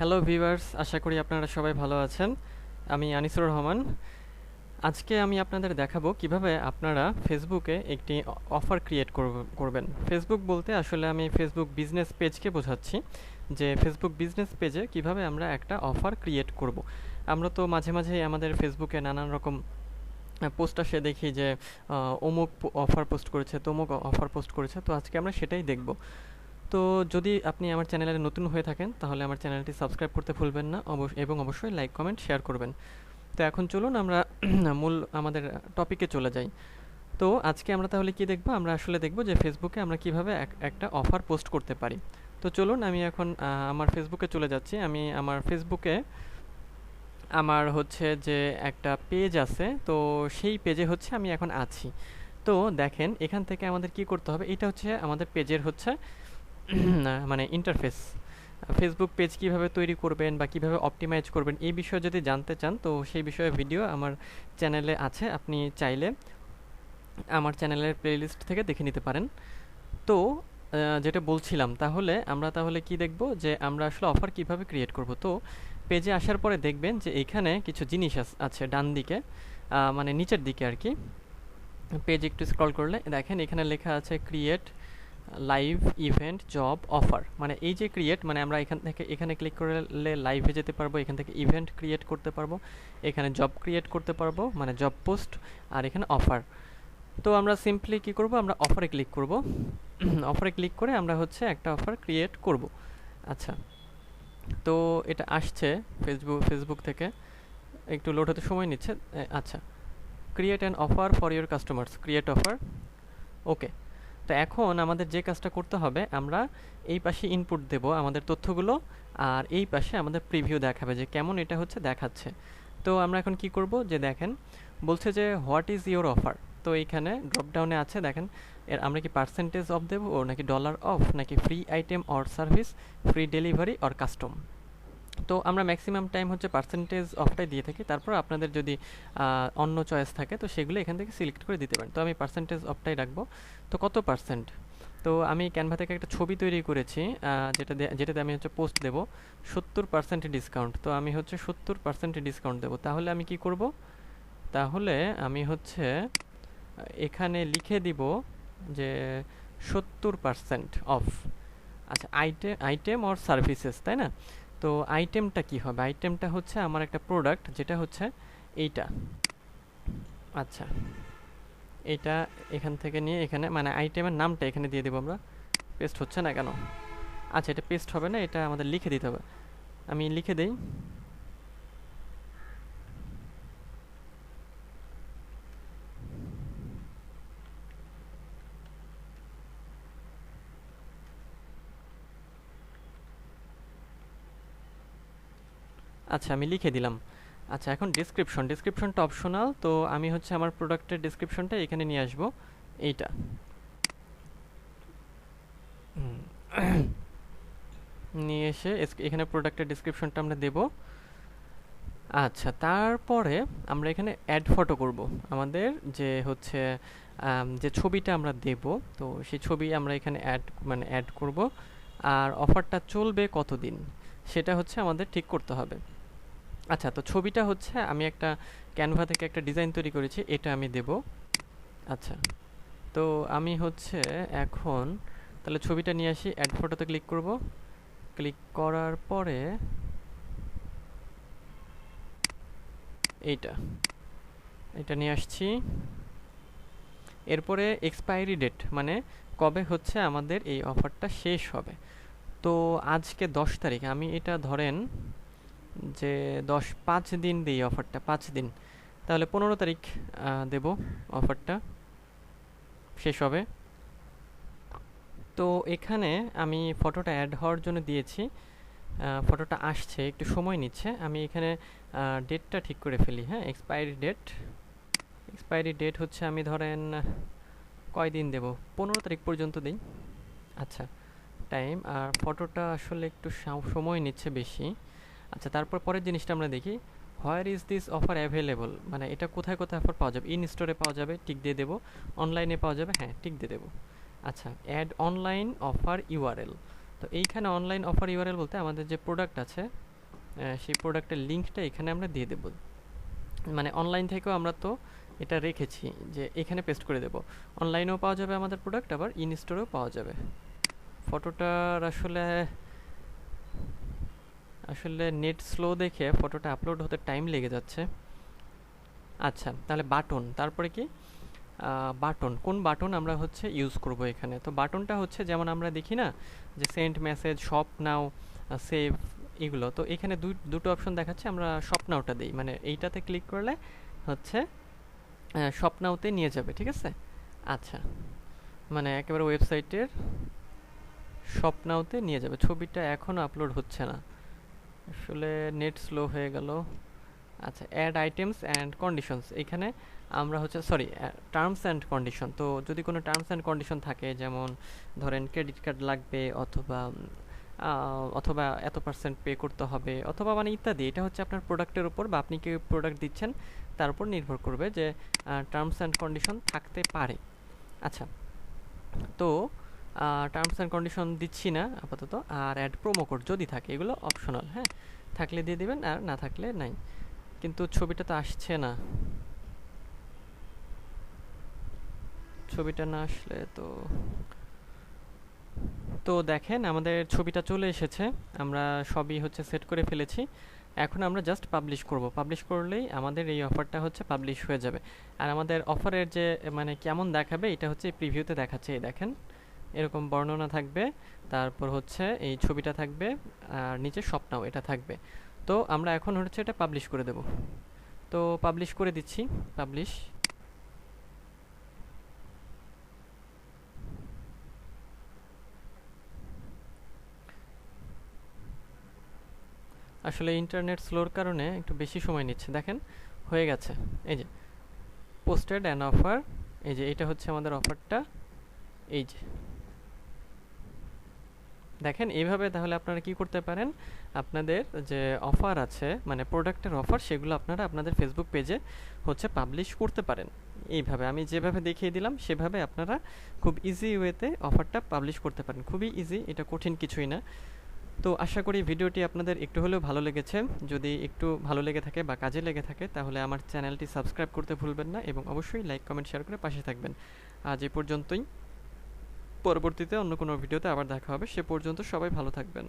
Hello viewers, আশা করি আপনারা সবাই ভালো আছেন। আমি আনিসুর রহমান। আজকে আমি আপনাদের দেখাবো কিভাবে আপনারা ফেসবুকে একটি অফার ক্রিয়েট করবেন। ফেসবুক বলতে আসলে আমি ফেসবুক বিজনেস পেজকে বোঝাচ্ছি, যে ফেসবুক বিজনেস পেজে কিভাবে আমরা একটা অফার ক্রিয়েট করব। আমরা তো মাঝে মাঝে আমাদের ফেসবুকে নানান রকম পোস্ট আসে, দেখি যে অমুক অফার পোস্ট করেছে, তমুক অফার পোস্ট করেছে। তো আজকে আমরা সেটাই দেখব। তো যদি আপনি আমার চ্যানেলে নতুন হয়ে থাকেন তাহলে আমার চ্যানেলটি সাবস্ক্রাইব করতে ভুলবেন না, এবং অবশ্যই লাইক কমেন্ট শেয়ার করবেন। তো এখন চলুন আমরা মূল আমাদের টপিকে চলে যাই। তো আজকে আমরা তাহলে কি দেখব? আমরা আসলে দেখব যে ফেসবুকে আমরা কিভাবে একটা অফার পোস্ট করতে পারি। তো চলুন আমি এখন আমার ফেসবুকে চলে যাচ্ছি। আমি আমার ফেসবুকে আমার হচ্ছে যে একটা পেজ আছে, তো সেই পেজে হচ্ছে আমি এখন আছি। তো দেখেন এখান থেকে আমাদের কি করতে হবে, এটা হচ্ছে আমাদের পেজের হচ্ছে মানে ইন্টারফেস। ফেসবুক পেজ কিভাবে তৈরি করবেন বা কিভাবে অপটিমাইজ করবেন এই বিষয়ে যদি জানতে চান, তো সেই বিষয়ে ভিডিও আমার চ্যানেলে আছে, আপনি চাইলে আমার চ্যানেলের প্লেলিস্ট থেকে দেখে নিতে পারেন। তো যেটা বলছিলাম, তাহলে কি দেখব, যে আমরা আসলে অফার কিভাবে ক্রিয়েট করব। তো পেজে আসার পরে দেখবেন যে এখানে কিছু জিনিস আছে ডান দিকে, মানে নিচের দিকে আর কি। পেজ একটু স্ক্রল করলে দেখেন এখানে লেখা আছে create live event job offer. মানে এই যে ক্রিয়েট, মানে আমরা এখানে ক্লিক করলে লাইভে যেতে পারবো, এখান থেকে ইভেন্ট ক্রিয়েট করতে পারবো, এখানে জব ক্রিয়েট করতে পারবো মানে জব পোস্ট, আর এখানে অফার। তো আমরা সিম্পলি কি করব, আমরা অফারে ক্লিক করব। অফারে ক্লিক করে আমরা হচ্ছে একটা অফার ক্রিয়েট করব। আচ্ছা, তো এটা আসছে ফেসবুক থেকে, একটু লোড হতে সময় নিচ্ছে। আচ্ছা, create an offer for your customers, create offer. Okay, তো এখন আমাদের যে কাজটা করতে হবে, আমরা এই পাশে ইনপুট দেব আমাদের তথ্যগুলো, আর এই পাশে আমাদের প্রিভিউ দেখাবে যে কেমন এটা হচ্ছে দেখাচ্ছে। তো আমরা এখন কি করব, যে দেখেন বলছে যে হোয়াট ইজ ইওর অফার। তো এইখানে ড্রপডাউনে আছে, দেখেন আমরা কি পার্সেন্টেজ অফ দেবো, নাকি ডলার অফ, নাকি free item or service, free delivery or custom. তো আমরা ম্যাক্সিমাম টাইম হচ্ছে পার্সেন্টেজ অফটাই দিয়ে থাকি। তারপর আপনাদের যদি অন্য চয়েস থাকে তো সেগুলো এখান থেকে সিলেক্ট করে দিতে পারেন। তো আমি পার্সেন্টেজ অফটাই রাখবো। তো কত পার্সেন্ট, তো আমি ক্যানভা থেকে একটা ছবি তৈরি করেছি, যেটাতে আমি হচ্ছে পোস্ট দেবো 70% ডিসকাউন্ট। তো আমি হচ্ছে 70% ডিসকাউন্ট দেবো। তাহলে আমি কি করব, তাহলে আমি হচ্ছে এখানে লিখে দিব যে 70% অফ। আচ্ছা, আইটেম অর সার্ভিসেস, তাই না? তো আইটেমটা কি হবে, আইটেমটা হচ্ছে আমার একটা প্রোডাক্ট, যেটা হচ্ছে এইটা। আচ্ছা, এইটা এখান থেকে নিয়ে এখানে, মানে আইটেমের নামটা এখানে দিয়ে দেবো আমরা। পেস্ট হচ্ছে না কেন? আচ্ছা, এটা পেস্ট হবে না, এটা আমাদের লিখে দিতে হবে। আমি লিখে দেই। আচ্ছা, আমি লিখে দিলাম। আচ্ছা, এখন ডিসক্রিপশনটা অপশনাল। তো আমি হচ্ছে আমার প্রোডাক্টের ডিসক্রিপশনটা এখানে নিয়ে আসবো, এইটা। নিয়ে এসে এখানে প্রোডাক্টের ডিসক্রিপশনটা আমরা দেব। আচ্ছা, তারপরে আমরা এখানে অ্যাড ফটো করব। আমাদের যে হচ্ছে যে ছবিটা আমরা দেব, তো সেই ছবি আমরা এখানে অ্যাড করব। আর অফারটা চলবে কতদিন সেটা হচ্ছে আমাদের ঠিক করতে হবে। আচ্ছা, তো ছবিটা হচ্ছে আমি একটা ক্যানভা থেকে একটা ডিজাইন তৈরি করেছি, এটা আমি দেব। আচ্ছা, তো আমি হচ্ছে এখন তাহলে ছবিটা নিয়ে আসি, অ্যাড ফটোতে ক্লিক করব। ক্লিক করার পরে এটা নিয়ে আসছি। এরপরে এক্সপায়ারি ডেট, মানে কবে হচ্ছে আমাদের এই অফারটা শেষ হবে। তো আজকে 10 তারিখ, আমি এটা ধরেন যে 5 দিন দিই অফারটা, 5 দিন। তাহলে 15 তারিখ দেব, অফারটা শেষ হবে। তো এখানে আমি ফটোটা অ্যাড হওয়ার জন্য দিয়েছি, ফটোটা আসছে, একটু সময় নিচ্ছে। আমি এখানে ডেটটা ঠিক করে ফেলি। হ্যাঁ, এক্সপায়ারি ডেট হচ্ছে আমি ধরেন কয়দিন দেব, 15 তারিখ পর্যন্ত দিই। আচ্ছা, টাইম আর ফটোটা আসলে একটু সময় নিচ্ছে বেশি। আচ্ছা, তারপর পরের জিনিসটা আমরা দেখি, where is this offer available, মানে এটা কোথায় কোথায় অফার পাওয়া যাবে। ইন স্টোরে পাওয়া যাবে, টিক দিয়ে দেবো। অনলাইনে পাওয়া যাবে, হ্যাঁ টিক দিয়ে দেবো। আচ্ছা, অ্যাড অনলাইন অফার ইউআরএল। তো এইখানে অনলাইন অফার ইউআরএল বলতে আমাদের যে প্রোডাক্ট আছে সেই প্রোডাক্টের লিঙ্কটা এখানে আমরা দিয়ে দেব। মানে অনলাইন থেকেও আমরা তো এটা রেখেছি যে এখানে পেস্ট করে দেব। অনলাইনেও পাওয়া যাবে আমাদের প্রোডাক্ট, আবার ইন স্টোরেও পাওয়া যাবে। ফটোটার আসলে নেট স্লো দেখে ফটোটা আপলোড হতে টাইম লেগে যাচ্ছে। আচ্ছা, তাহলে বাটন, তারপরে কি বাটন, কোন বাটন আমরা হচ্ছে ইউজ করব এখানে? তো বাটনটা হচ্ছে যেমন আমরা দেখি না যে সেন্ড মেসেজ, শপ নাও, সেভ, এগুলো তো এখানে দুটো অপশন দেখাচ্ছে, আমরা শপ নাওটা দিই, মানে এইটাতে ক্লিক করলে হচ্ছে শপ নাওতে নিয়ে যাবে, ঠিক আছে? আচ্ছা, মানে একেবারে ওয়েবসাইটের শপ নাওতে নিয়ে যাবে। ছবিটা এখনও আপলোড হচ্ছে না, আসলে নেট স্লো হয়ে গেল। আচ্ছা, অ্যাড আইটেমস অ্যান্ড কন্ডিশনস, এখানে আমরা হচ্ছে টার্মস অ্যান্ড কন্ডিশন, তো যদি কোনো টার্মস অ্যান্ড কন্ডিশন থাকে, যেমন ধরেন ক্রেডিট কার্ড লাগবে, অথবা এত পার্সেন্ট পে করতে হবে, অথবা মানে ইত্যাদি, এটা হচ্ছে আপনার প্রোডাক্টের উপর বা আপনি কি প্রোডাক্ট দিচ্ছেন তার উপর নির্ভর করবে যে টার্মস অ্যান্ড কন্ডিশন থাকতে পারে। আচ্ছা, তো টার্মস অ্যান্ড কন্ডিশন দিচ্ছি না আপাতত। আর অ্যাড প্রোমো কোড যদি থাকে, এগুলো অপশনাল, হ্যাঁ, থাকলে দিয়ে দিবেন, আর না থাকলে নাই। কিন্তু ছবিটা তো আসছে না, ছবিটা না আসলে তো তো দেখেন আমাদের ছবিটা চলে এসেছে, আমরা সবই হচ্ছে সেট করে ফেলেছি। এখন আমরা জাস্ট পাবলিশ করব, পাবলিশ করলেই আমাদের এই অফারটা হচ্ছে পাবলিশ হয়ে যাবে। আর আমাদের অফারের যে মানে কেমন দেখাবে এটা হচ্ছে প্রিভিউতে দেখাচ্ছে, এই দেখেন এরকম বর্ণনা থাকবে, তারপর হচ্ছে এই ছবিটা থাকবে, আর নিচে শপ নাও এটা থাকবে। তো আমরা এখন হচ্ছে এটা পাবলিশ করে দেব, তো পাবলিশ করে দিচ্ছি, পাবলিশ। আসলে ইন্টারনেট স্লোর কারণে একটু বেশি সময় নিচ্ছে, দেখেন হয়ে গেছে। এই যে পোস্টেড অ্যান অফার, এই যে এটা হচ্ছে আমাদের অফারটা, এই যে দেখেন এইভাবে। তাহলে আপনারা কি করতে পারেন, আপনাদের যে অফার আছে মানে প্রোডাক্টের অফার, সেগুলো আপনারা আপনাদের ফেসবুক পেজে হচ্ছে পাবলিশ করতে পারেন। এইভাবে আমি যেভাবে দেখিয়ে দিলাম সেভাবে আপনারা খুব ইজি ওয়েতে অফারটা পাবলিশ করতে পারেন, খুবই ইজি, এটা কঠিন কিছুই না। তো আশা করি ভিডিওটি আপনাদের একটু হলেও ভালো লেগেছে। যদি একটু ভালো লেগে থাকে বা কাজে লেগে থাকে তাহলে আমার চ্যানেলটি সাবস্ক্রাইব করতে ভুলবেন না, এবং অবশ্যই লাইক কমেন্ট শেয়ার করে পাশে থাকবেন। আজ এই পর্যন্তই, পরবর্তীতে অন্য কোনো ভিডিওতে আবার দেখা হবে, সে পর্যন্ত সবাই ভালো থাকবেন।